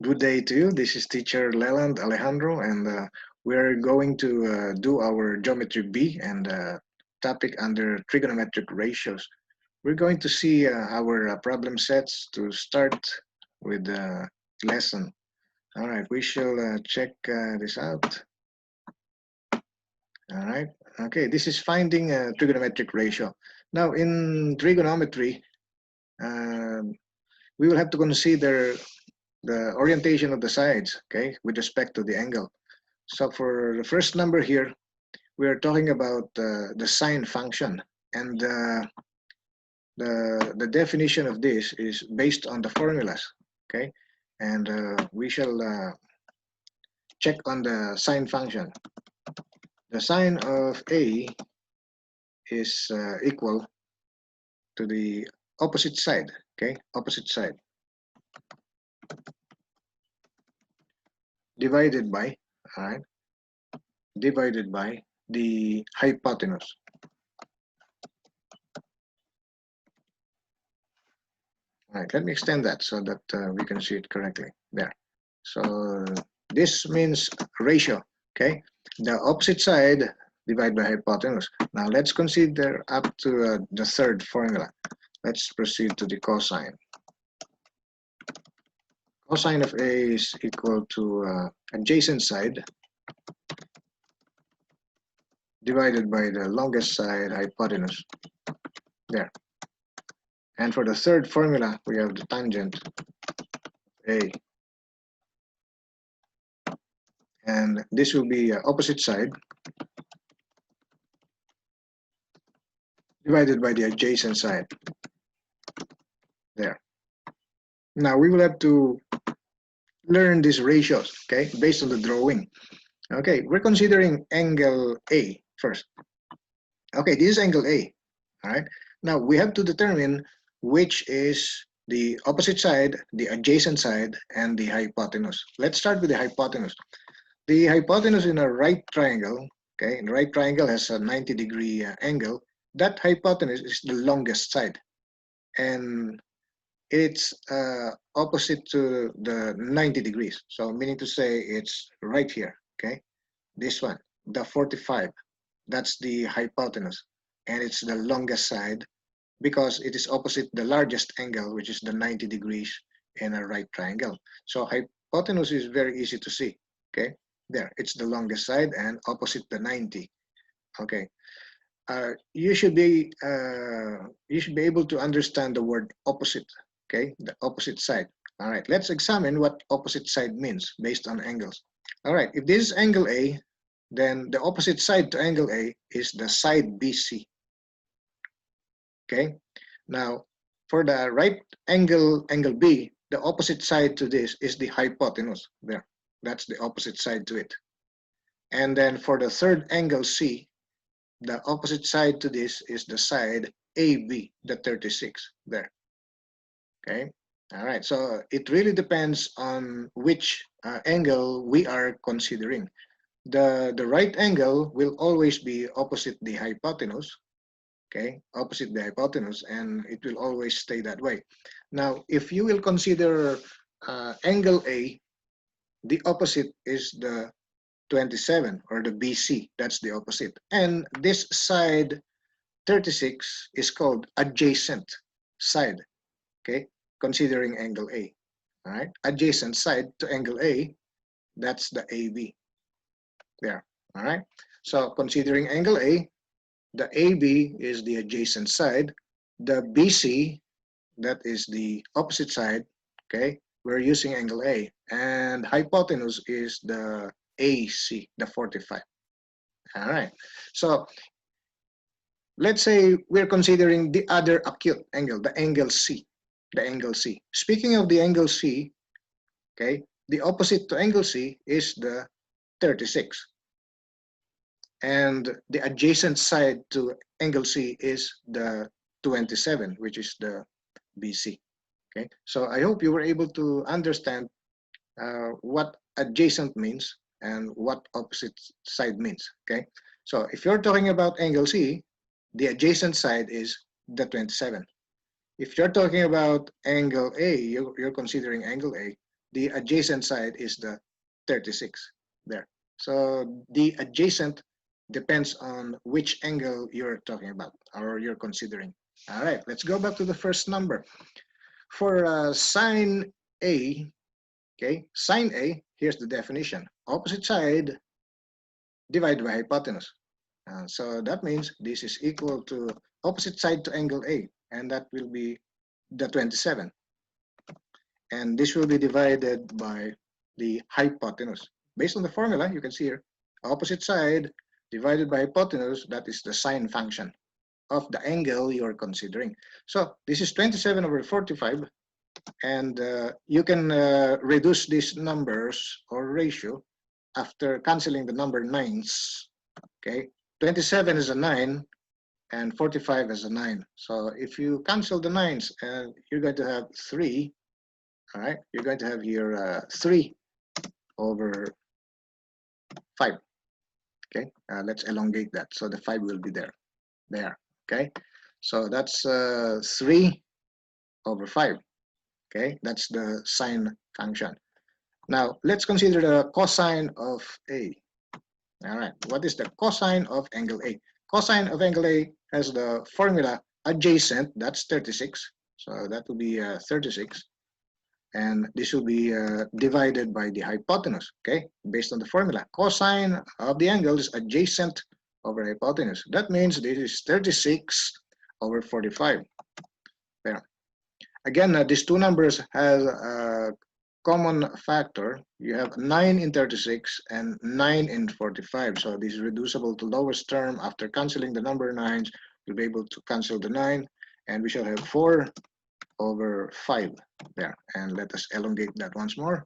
Good day to you. This is teacher LELAND Alejandro, and we're going to do our Geometry B and topic under Trigonometric Ratios. We're going to see our problem sets to start with the lesson. All right, we shall check this out. All right, okay, this is finding a trigonometric ratio. Now, in trigonometry, we will have to consider the orientation of the sides, okay, with respect to the angle. So for the first number here, we are talking about the sine function, and the definition of this is based on the formulas, okay, and we shall check on the sine function. The sine of A is equal to the opposite side, okay, opposite side, divided by, all right, divided by the hypotenuse. All right, let me extend that so that we can see it correctly there. So this means ratio, okay? The opposite side divided by hypotenuse. Now let's consider up to the third formula. Let's proceed to the cosine. Cosine of A is equal to adjacent side divided by the longest side hypotenuse. There. And for the third formula, we have the tangent A. And this will be opposite side divided by the adjacent side. There. Now we will have to learn these ratios, okay, based on the drawing. Okay, we're considering angle A first. Okay, this is angle A, all right? Now we have to determine which is the opposite side, the adjacent side, and the hypotenuse. Let's start with the hypotenuse. The hypotenuse in a right triangle, okay, and the right triangle has a 90-degree angle. That hypotenuse is the longest side, and it's opposite to the 90 degrees. So meaning to say it's right here, okay? This one, the 45, that's the hypotenuse, and it's the longest side because it is opposite the largest angle, which is the 90 degrees in a right triangle. So hypotenuse is very easy to see, okay? There, it's the longest side and opposite the 90, okay? You should be able to understand the word opposite, okay? The opposite side. All right, let's examine what opposite side means based on angles. All right, if this is angle A, then the opposite side to angle A is the side BC. Okay, now for the right angle B, the opposite side to this is the hypotenuse. There, that's the opposite side to it. And then for the third angle C, the opposite side to this is the side AB, the 36 there. Okay, all right, so it really depends on which angle we are considering. The right angle will always be opposite the hypotenuse, okay, opposite the hypotenuse, and it will always stay that way. Now, if you will consider angle A, the opposite is the 27 or the BC, that's the opposite. And this side 36 is called adjacent side, okay, considering angle A, all right? Adjacent side to angle A, that's the AB, there, all right? So considering angle A, the AB is the adjacent side, the BC, that is the opposite side, okay? We're using angle A, and hypotenuse is the AC, the 45. All right, so let's say we're considering the other acute angle, the angle C, the angle C. Speaking of the angle C, okay, the opposite to angle C is the 36. And the adjacent side to angle C is the 27, which is the BC. Okay, so I hope you were able to understand what adjacent means and what opposite side means. Okay, so if you're talking about angle C, the adjacent side is the 27. If you're talking about angle A, you're considering angle A, the adjacent side is the 36 there. So the adjacent depends on which angle you're talking about or you're considering. All right, let's go back to the first number. For sine A, okay, sine A, here's the definition. Opposite side divided by hypotenuse. So that means this is equal to opposite side to angle A, and that will be the 27. And this will be divided by the hypotenuse. Based on the formula, you can see here, opposite side divided by hypotenuse, that is the sine function of the angle you're considering. So this is 27 over 45, and you can reduce these numbers or ratio after canceling the number nines. Okay, 27 is a 9 and 45 is a 9. So if you cancel the nines, you're going to have 3. All right, you're going to have here 3 over 5. Okay, let's elongate that. So the 5 will be there. Okay, so that's 3 over 5. Okay, that's the sine function. Now let's consider the cosine of A. All right, what is the cosine of angle A? Cosine of angle A has the formula adjacent, that's 36. So that will be 36. And this will be divided by the hypotenuse, okay? Based on the formula. Cosine of the angle is adjacent over hypotenuse. That means this is 36 over 45. There. Again, these two numbers have a common factor. You have 9 in 36 and 9 in 45. So this is reducible to lowest term. After canceling the number 9s, we'll be able to cancel the 9. And we shall have 4 over 5 there. And let us elongate that once more.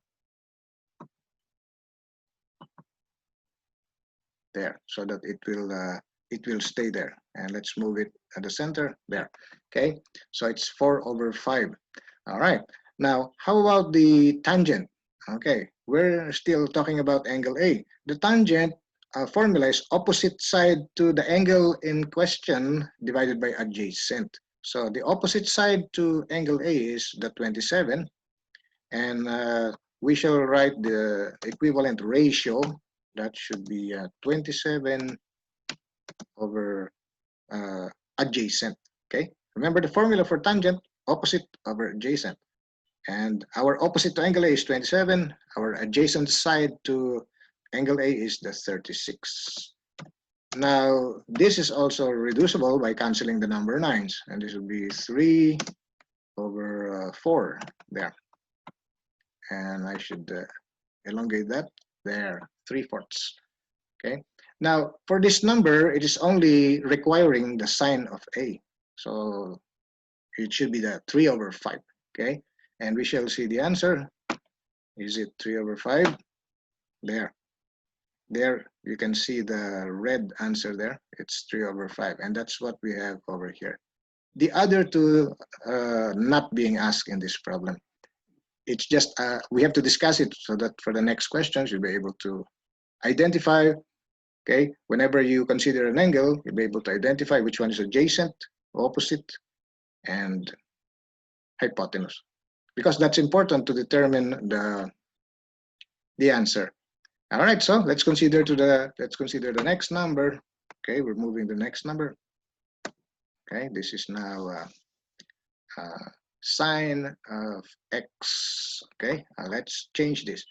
There, so that it will stay there. And let's move it at the center there. Okay, so it's 4 over 5. All right, now how about the tangent? Okay, we're still talking about angle A. The tangent formula is opposite side to the angle in question divided by adjacent. So the opposite side to angle A is the 27, and we shall write the equivalent ratio. That should be 27 over adjacent. Okay, remember the formula for tangent, opposite over adjacent. And our opposite to angle A is 27. Our adjacent side to angle A is the 36. Now, this is also reducible by canceling the number 9s. And this will be 3 over 4 there. And I should elongate that there, 3/4. Okay. Now, for this number, it is only requiring the sine of A. So it should be the 3 over 5. Okay. And we shall see the answer. Is it 3 over 5? There. There, you can see the red answer there. It's 3 over 5. And that's what we have over here. The other two not being asked in this problem. It's just, we have to discuss it so that for the next questions, you'll be able to identify, okay, whenever you consider an angle, you'll be able to identify which one is adjacent, opposite, and hypotenuse. Because that's important to determine the answer. All right, so let's consider the next number. Okay, we're moving the next number. Okay, this is now sine of x. Okay, let's change this.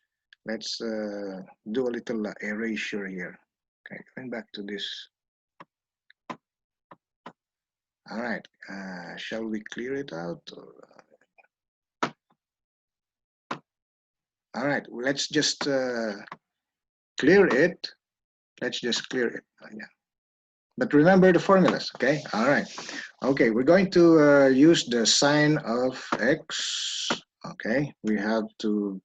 Let's do a little erasure here. Okay, going back to this. All right, shall we clear it out? All right, let's just clear it. Let's just clear it. Yeah. But remember the formulas, okay? All right. Okay, we're going to use the sine of x. Okay, we have to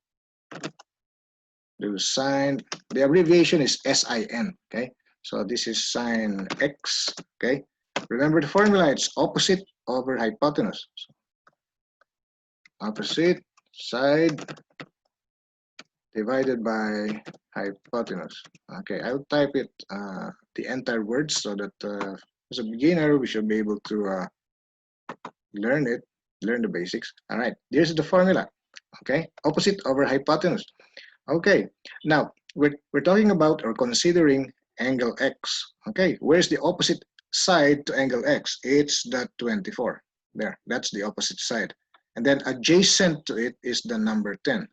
do sine. The abbreviation is SIN, okay? So this is sine x, okay? Remember the formula, it's opposite over hypotenuse. So opposite side divided by hypotenuse. Okay, I'll type it the entire words so that as a beginner we should be able to learn the basics. All right, here's the formula. Okay, opposite over hypotenuse. Okay, now we're talking about or considering angle x. Okay, where's the opposite side to angle x? It's the 24. There, that's the opposite side. And then adjacent to it is the number 10.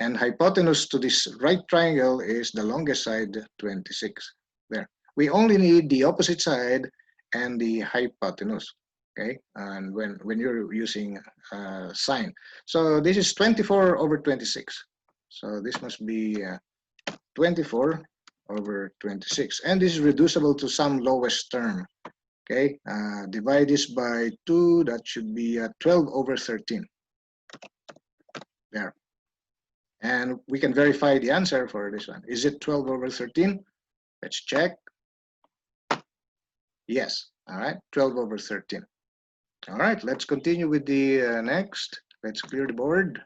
And hypotenuse to this right triangle is the longest side, 26. There. We only need the opposite side and the hypotenuse. Okay, and when you're using sine. So this is 24 over 26. So this must be 24 over 26. And this is reducible to some lowest term. Okay, divide this by 2, that should be 12 over 13. There. And we can verify the answer for this one. Is it 12 over 13? Let's check. Yes. All right, 12 over 13. All right, let's continue with the next. Let's clear the board.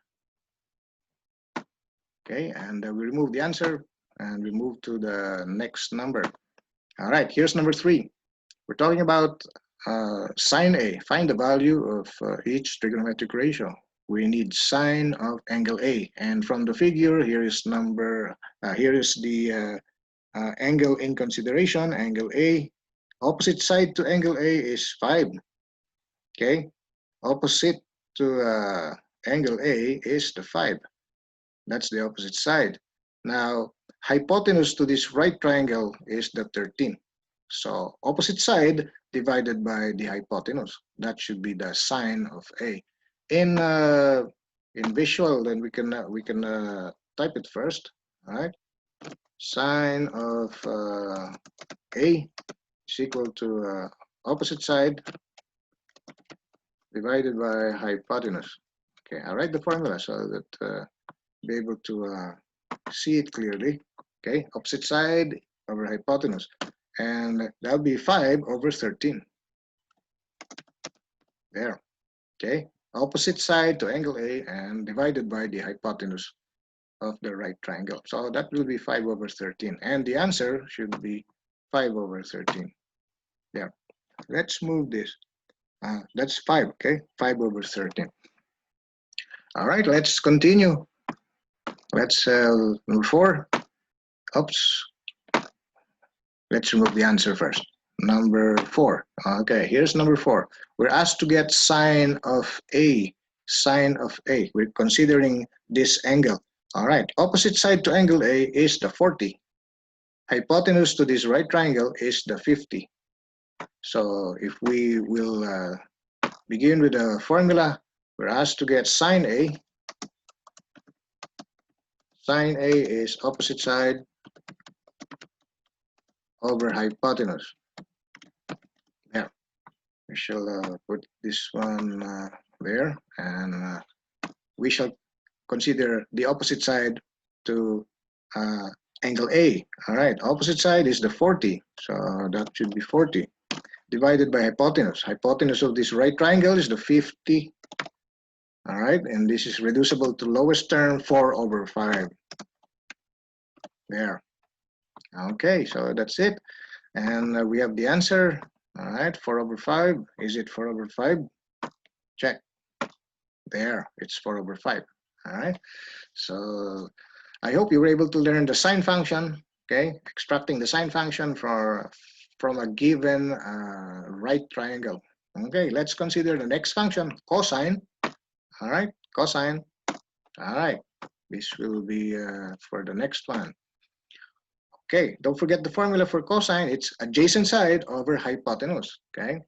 Okay, and we remove the answer and we move to the next number. All right, here's number 3. We're talking about sine A. Find the value of each trigonometric ratio. We need sine of angle A, and from the figure, here is the angle in consideration, angle A. Opposite side to angle A is 5. Okay, opposite to angle A is the 5. That's the opposite side. Now, hypotenuse to this right triangle is the 13. So opposite side divided by the hypotenuse. That should be the sine of A. In visual, then we can type it first. All right, sine of A is equal to opposite side divided by hypotenuse. Okay, I'll write the formula so that be able to see it clearly. Okay, opposite side over hypotenuse, and that'll be 5 over 13. There. Okay, opposite side to angle A and divided by the hypotenuse of the right triangle. So that will be 5 over 13, and the answer should be 5 over 13. There. Let's move this. That's 5. Okay, 5 over 13. All right, let's continue. Let's number 4. Oops. Let's remove the answer first. Number 4. Okay, here's number 4. We're asked to get sine of A. Sine of A. We're considering this angle. All right, opposite side to angle A is the 40. Hypotenuse to this right triangle is the 50. So if we will begin with the formula, we're asked to get sine A. Sine A is opposite side over hypotenuse. Now, we shall put this one there, and we shall consider the opposite side to angle A. All right, opposite side is the 40, so that should be 40 divided by hypotenuse. Hypotenuse of this right triangle is the 50. All right, and this is reducible to lowest term, 4 over 5. There. Okay, so that's it. And we have the answer. All right, 4 over 5. Is it 4 over 5? Check. There, it's 4 over 5. All right, so I hope you were able to learn the sine function, okay? Extracting the sine function from a given right triangle. Okay, let's consider the next function, cosine. All right, cosine. All right, this will be for the next one. Okay, don't forget the formula for cosine. It's adjacent side over hypotenuse, okay?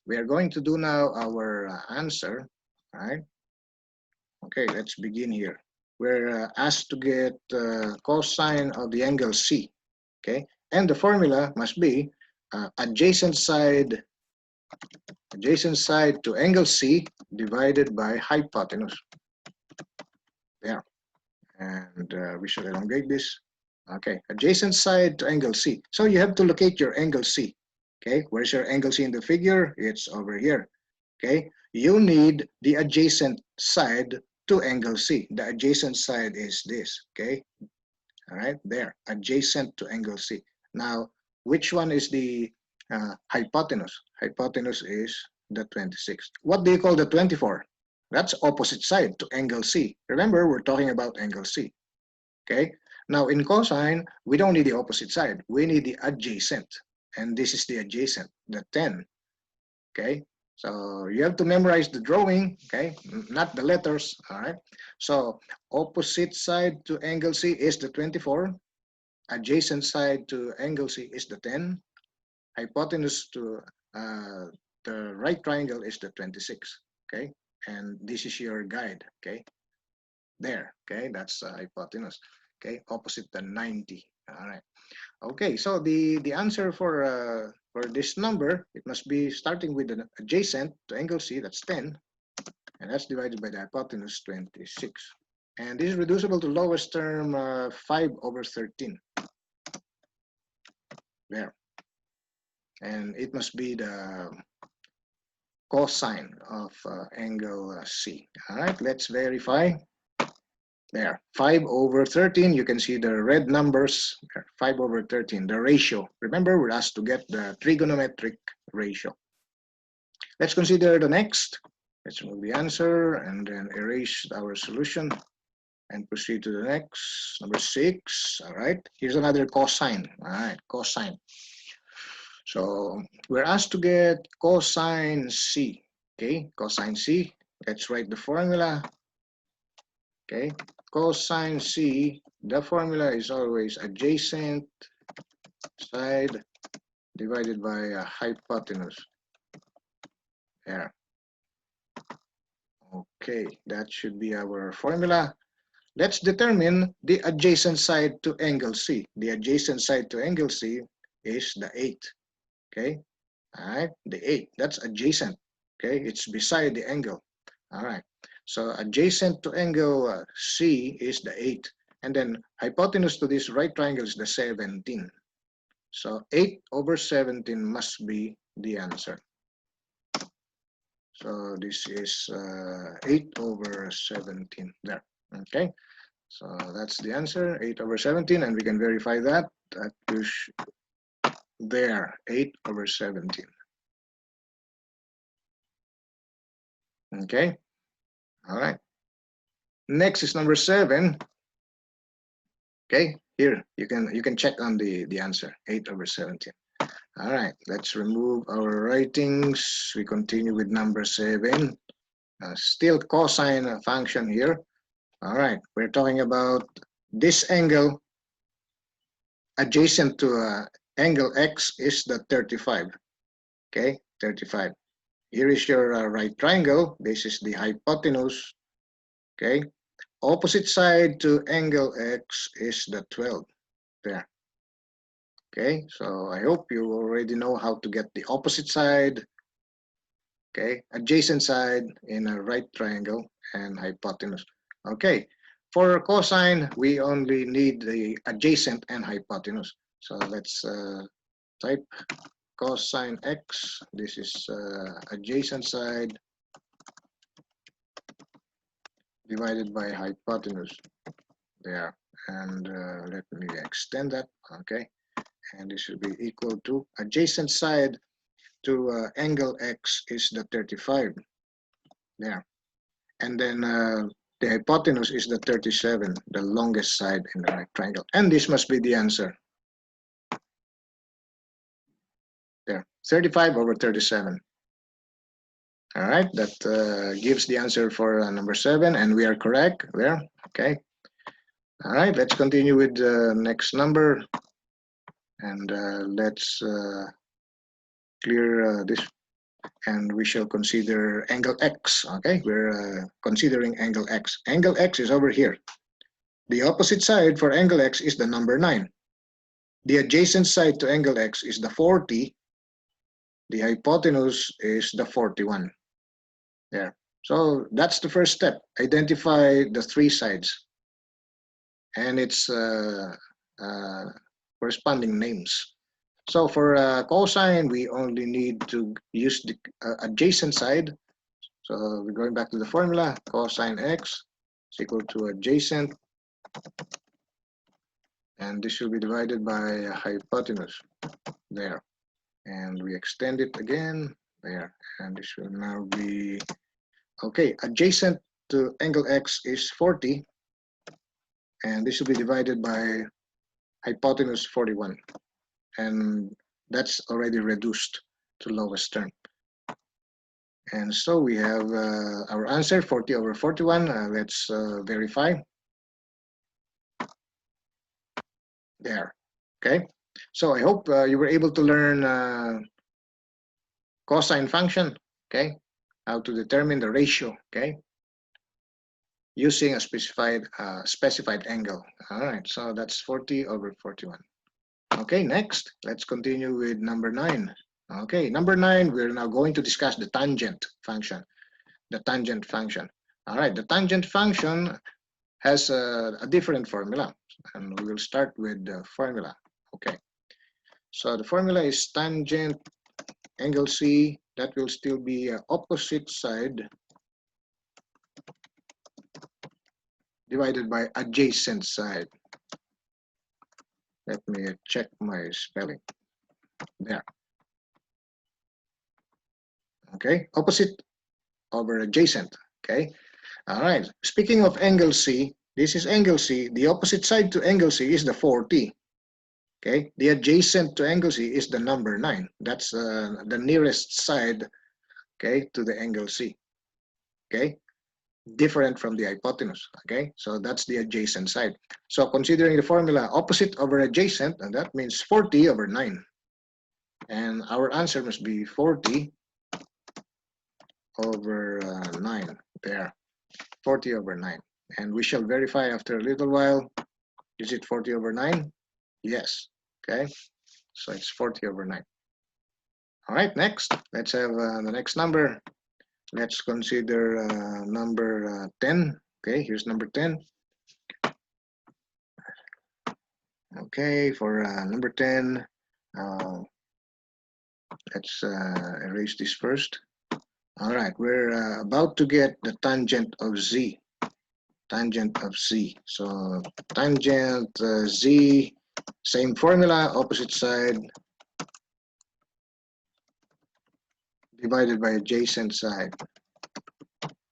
We are going to do now our answer, all right? Okay, let's begin here. We're asked to get cosine of the angle C, okay? And the formula must be adjacent side to angle C divided by hypotenuse. There. And we should elongate this. Okay, adjacent side to angle C. So you have to locate your angle C. Okay, where's your angle C in the figure? It's over here. Okay, you need the adjacent side to angle C. The adjacent side is this. Okay, all right, there, adjacent to angle C. Now, which one is the hypotenuse? Hypotenuse is the 26. What do you call the 24? That's opposite side to angle C. Remember, we're talking about angle C. Okay. Now in cosine, we don't need the opposite side. We need the adjacent. And this is the adjacent, the 10. Okay. So you have to memorize the drawing, okay, not the letters. All right. So opposite side to angle C is the 24. Adjacent side to angle C is the 10. Hypotenuse to the right triangle is the 26. Okay. And this is your guide. Okay. There. Okay. That's hypotenuse. Okay. Opposite the 90. All right. Okay. So the answer for this number, it must be starting with an adjacent to angle C, that's 10, and that's divided by the hypotenuse, 26. And this is reducible to lowest term, 5/13. There. And it must be the cosine of angle C. All right, let's verify. There, 5/13. You can see the red numbers, 5/13, the ratio. Remember, we're asked to get the trigonometric ratio. Let's consider the next. Let's remove the answer and then erase our solution and proceed to the next, number 6. All right, here's another cosine. All right, cosine. So we're asked to get cosine C. Okay, cosine C. Let's write the formula. Okay, cosine C, the formula is always adjacent side divided by a hypotenuse. There. Okay, that should be our formula. Let's determine the adjacent side to angle C. The adjacent side to angle C is the 8. Okay, all right, the 8. That's adjacent. Okay, it's beside the angle. All right, so adjacent to angle C is the 8. And then hypotenuse to this right triangle is the 17. So 8/17 must be the answer. So this is 8/17 there. Okay, so that's the answer, 8/17, and we can verify that. That is there, 8/17. Okay, all right. Next is number 7. Okay, here you can check on the answer, 8/17. All right, let's remove our writings. We continue with number 7. Still cosine function here. All right, we're talking about this angle adjacent to angle X is the 35. Okay, 35. Here is your right triangle. This is the hypotenuse. Okay, opposite side to angle X is the 12. There. Okay, so I hope you already know how to get the opposite side, okay, adjacent side in a right triangle, and hypotenuse. Okay, for cosine, we only need the adjacent and hypotenuse. So let's type cosine X. This is adjacent side divided by hypotenuse. There, and let me extend that. Okay, and this should be equal to adjacent side to angle X is the 35. There, and then the hypotenuse is the 37, the longest side in the right triangle, and this must be the answer. There, 35/37. All right, that gives the answer for number 7, and we are correct there. Okay. All right, let's continue with the next number, and let's clear this, and we shall consider angle X. Okay, we're considering angle X. Angle X is over here. The opposite side for angle X is the number 9. The adjacent side to angle X is the 40. The hypotenuse is the 41. There. So that's the first step. Identify the 3 sides and its corresponding names. So for cosine, we only need to use the adjacent side. So we're going back to the formula. Cosine X is equal to adjacent, and this will be divided by hypotenuse. There. And we extend it again. There. And this will now be Okay, adjacent to angle X is 40, and this will be divided by hypotenuse 41, and that's already reduced to lowest term. And so we have our answer, 40 over 41. Let's verify. There. Okay. So I hope you were able to learn cosine function. Okay. How to determine the ratio. Okay. Using a specified angle. All right. So that's 40 over 41. Okay. Next, let's continue with number 9. Okay. Number 9, we're now going to discuss the tangent function. The tangent function. All right. The tangent function has a different formula, and we will start with the formula. Okay, so the formula is tangent angle C, that will still be opposite side divided by adjacent side. Let me check my spelling. There. Okay, opposite over adjacent. Okay, all right. Speaking of angle C, this is angle C. The opposite side to angle C is the 40. Okay, the adjacent to angle C is the number 9. That's the nearest side, okay, to the angle C. Okay, different from the hypotenuse. Okay, so that's the adjacent side. So considering the formula opposite over adjacent, and that means 40 over 9. And our answer must be 40 over 9. There, 40 over 9. And we shall verify after a little while. Is it 40 over 9? Yes. Okay, so it's 40 over 9. All right, next, let's have the next number. Let's consider number 10. Okay, here's number 10. Okay, for number 10, let's erase this first. All right, we're about to get the tangent of Z. Tangent of Z. So tangent Z, same formula, opposite side divided by adjacent side.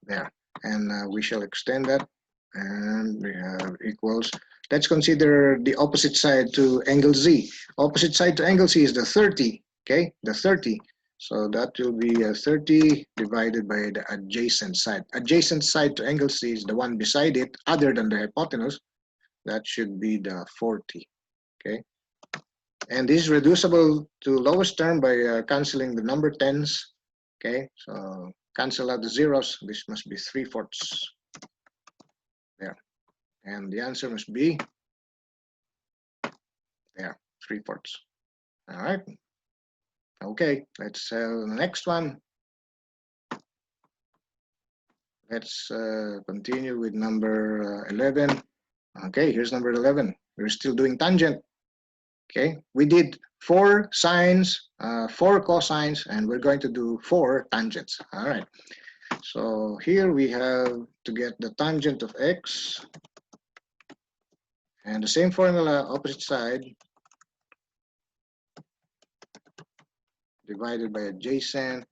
There. And we shall extend that, and we have equals. Let's consider the opposite side to angle Z. Opposite side to angle Z is the 30. Okay, the 30. So that will be 30 divided by the adjacent side. Adjacent side to angle C is the one beside it, other than the hypotenuse. That should be the 40. Okay, and this is reducible to lowest term by canceling the number tens. Okay, so cancel out the zeros. This must be 3/4. There, and the answer must be there, 3/4. All right. Okay, let's the next one. Let's continue with number 11. Okay, here's number 11. We're still doing tangent. Okay, we did 4 sines, 4 cosines, and we're going to do 4 tangents. All right. So here we have to get the tangent of x, and the same formula, opposite side divided by adjacent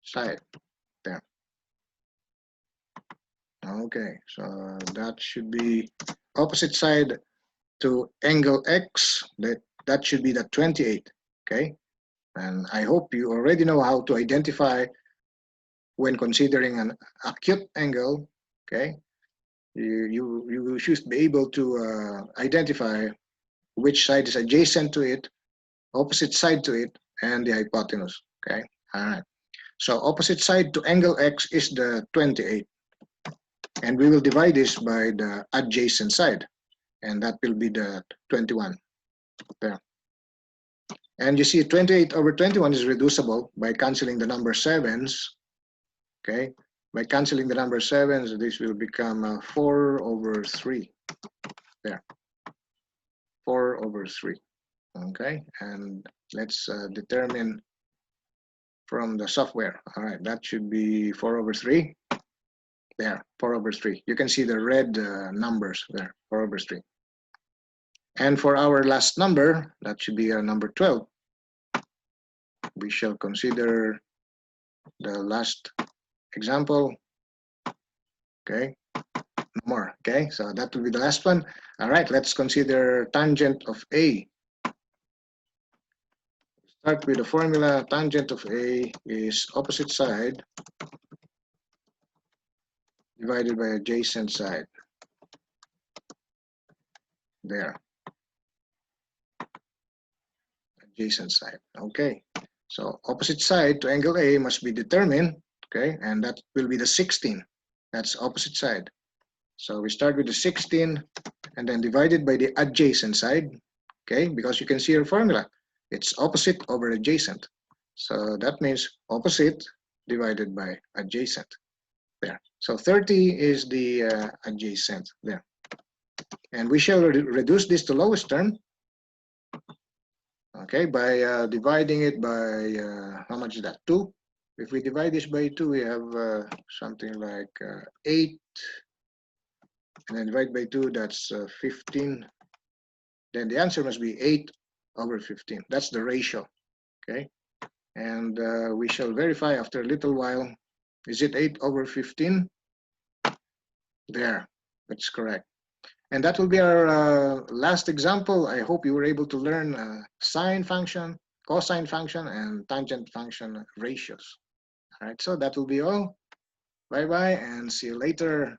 side. There. Okay, so that should be opposite side to angle x. That should be the 28. Okay, and I hope you already know how to identify when considering an acute angle. Okay, you should be able to identify which side is adjacent to it, opposite side to it, and the hypotenuse. Okay, all right. So opposite side to angle x is the 28, and we will divide this by the adjacent side, and that will be the 21. There. And you see 28 over 21 is reducible by canceling the number sevens. Okay, by canceling the number sevens, this will become 4 over 3. There, 4 over 3. Okay, and let's determine from the software. All right, that should be 4 over 3. There, 4 over 3. You can see the red numbers there, 4 over 3. And for our last number, that should be number 12. We shall consider the last example. Okay, no more. Okay, so that will be the last one. All right, let's consider tangent of A. Start with the formula. Tangent of A is opposite side divided by adjacent side. There, adjacent side. Okay, so opposite side to angle A must be determined. Okay, and that will be the 16. That's opposite side. So we start with the 16 and then divided by the adjacent side. Okay, because you can see your formula. It's opposite over adjacent. So that means opposite divided by adjacent. There. So 30 is the adjacent there. And we shall reduce this to lowest term. Okay, by dividing it by, how much is that? 2. If we divide this by 2, we have something like 8. And then divide by 2, that's 15. Then the answer must be 8 over 15. That's the ratio. Okay. And we shall verify after a little while. Is it 8 over 15? There. That's correct. And that will be our last example. I hope you were able to learn sine function, cosine function, and tangent function ratios. All right, so that will be all. Bye-bye, and see you later.